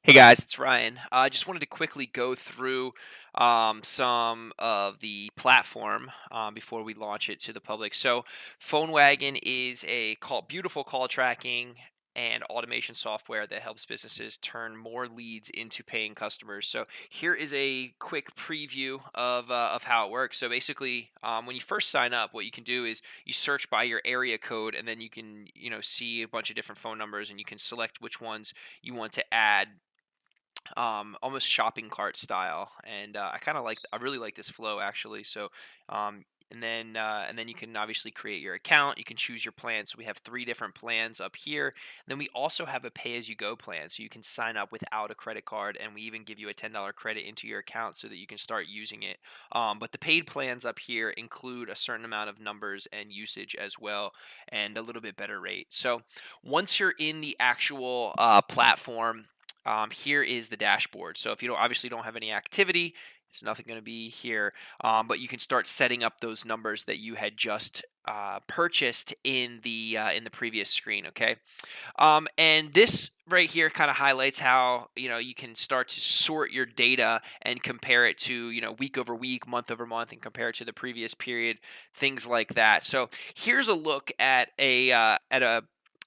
Hey guys, it's Ryan. I just wanted to quickly go through some of the platform before we launch it to the public. So, PhoneWagon is a beautiful call tracking and automation software that helps businesses turn more leads into paying customers. So, here is a quick preview of how it works. So, basically, when you first sign up, what you can do is you search by your area code, and then you can see a bunch of different phone numbers, and you can select which ones you want to add almost shopping cart style. And I really like this flow actually. So um, and then you can obviously create your account. You can choose your plan. So we have three different plans up here. And then we also have a pay as you go plan, so you can sign up without a credit card, and we even give you a $10 credit into your account so that you can start using it. But the paid plans up here include a certain amount of numbers and usage as well, and a little bit better rate. So once you're in the actual platform, here is the dashboard. So if you don't have any activity, there's nothing going to be here, but you can start setting up those numbers that you had just purchased in the previous screen. Okay, and this right here kind of highlights how you can start to sort your data and compare it to week over week, month over month, and compare it to the previous period, things like that. So here's a look at a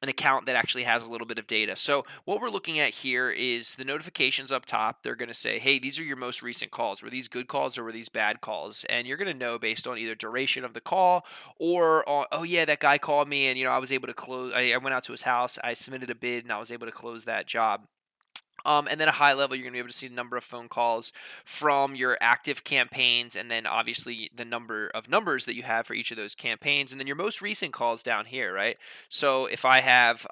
an account that actually has a little bit of data. So what we're looking at here is the notifications up top. They're going to say, hey, these are your most recent calls. Were these good calls or were these bad calls? And you're going to know based on either duration of the call or on, oh yeah, that guy called me and I was able to close. I went out to his house, I submitted a bid, and I was able to close that job. And then a high level, you're going to be able to see the number of phone calls from your active campaigns, and then obviously the number of numbers that you have for each of those campaigns, and then your most recent calls down here, right? So if I have,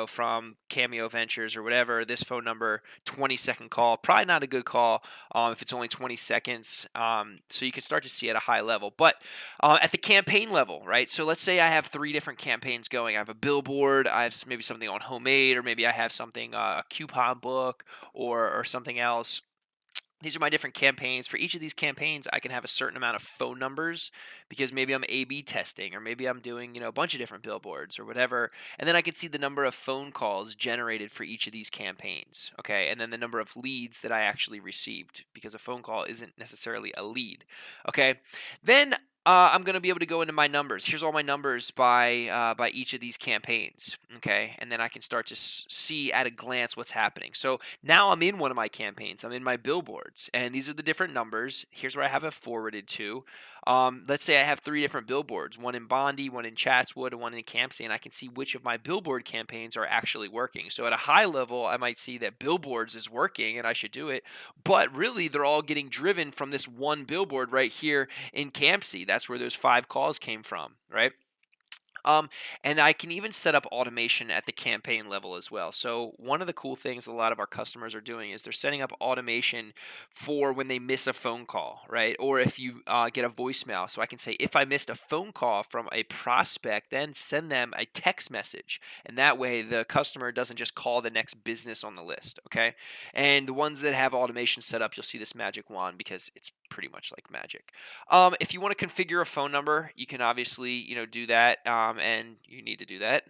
from Cameo Ventures or whatever, this phone number, 20-second call, probably not a good call if it's only 20 seconds. So you can start to see at a high level. But at the campaign level, right? So let's say I have three different campaigns going. I have a billboard, I have maybe something on Homemade, or maybe I have something, a coupon book, or something else. These are my different campaigns. For each of these campaigns, I can have a certain amount of phone numbers because maybe I'm A/B testing, or maybe I'm doing a bunch of different billboards or whatever. And then I can see the number of phone calls generated for each of these campaigns. Okay, and then the number of leads that I actually received, because a phone call isn't necessarily a lead. Okay, then I'm going to be able to go into my numbers. Here's all my numbers by each of these campaigns. Okay, and then I can start to see at a glance what's happening. So now I'm in one of my campaigns. I'm in my billboards, and these are the different numbers. Here's where I have it forwarded to. Let's say I have three different billboards: one in Bondi, one in Chatswood, and one in Campsie, and I can see which of my billboard campaigns are actually working. So at a high level, I might see that billboards is working, and I should do it. But really, they're all getting driven from this one billboard right here in Campsie. That's where those 5 calls came from, right? Um, and I can even set up automation at the campaign level as well. So one of the cool things a lot of our customers are doing is they're setting up automation for when they miss a phone call, right? Or if you get a voicemail. So I can say, if I missed a phone call from a prospect, then send them a text message. And that way the customer doesn't just call the next business on the list, okay? And the ones that have automation set up, you'll see this magic wand because it's pretty much like magic. If you want to configure a phone number, you can obviously, do that, and you need to do that.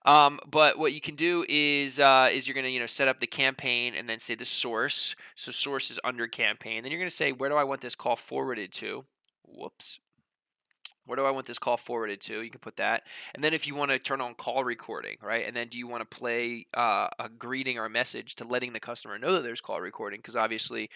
But what you can do is you're going to, set up the campaign and then say the source. So source is under campaign. Then you're going to say, where do I want this call forwarded to? Whoops. Where do I want this call forwarded to? You can put that. And then if you want to turn on call recording, right? And then do you want to play a greeting or a message to letting the customer know that there's call recording? Because obviously,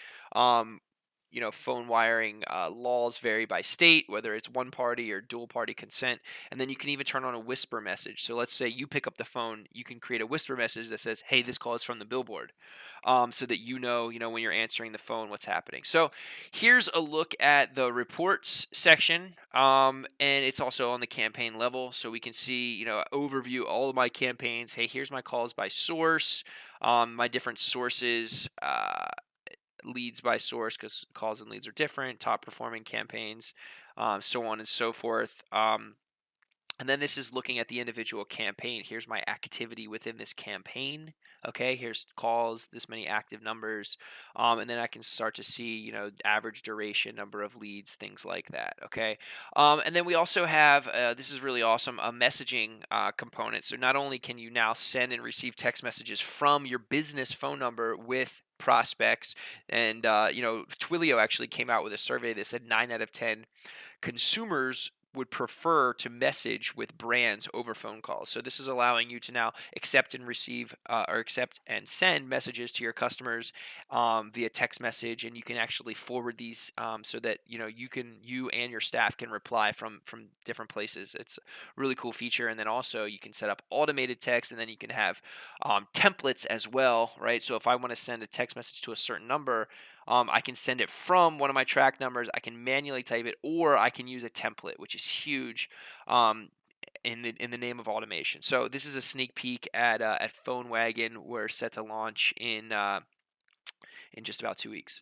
phone wiring laws vary by state, whether it's one party or dual party consent. And then you can even turn on a whisper message. So let's say you pick up the phone, you can create a whisper message that says, hey, this call is from the billboard. So that when you're answering the phone, what's happening. So here's a look at the reports section, and it's also on the campaign level. So we can see, overview all of my campaigns. Hey, here's my calls by source, my different sources, leads by source, because calls and leads are different, top performing campaigns, so on and so forth. And then this is looking at the individual campaign. Here's my activity within this campaign. Okay, here's calls, this many active numbers. And then I can start to see, average duration, number of leads, things like that. Okay. And then we also have, this is really awesome, a messaging component. So not only can you now send and receive text messages from your business phone number with prospects, and, Twilio actually came out with a survey that said 9 out of 10 consumers would prefer to message with brands over phone calls. So this is allowing you to now accept and receive or accept and send messages to your customers via text message, and you can actually forward these so that you and your staff can reply from different places. It's a really cool feature, and then also you can set up automated text, and then you can have templates as well, right? So if I want to send a text message to a certain number, I can send it from one of my track numbers. I can manually type it, or I can use a template, which is huge in the name of automation. So this is a sneak peek at PhoneWagon. We're set to launch in just about 2 weeks.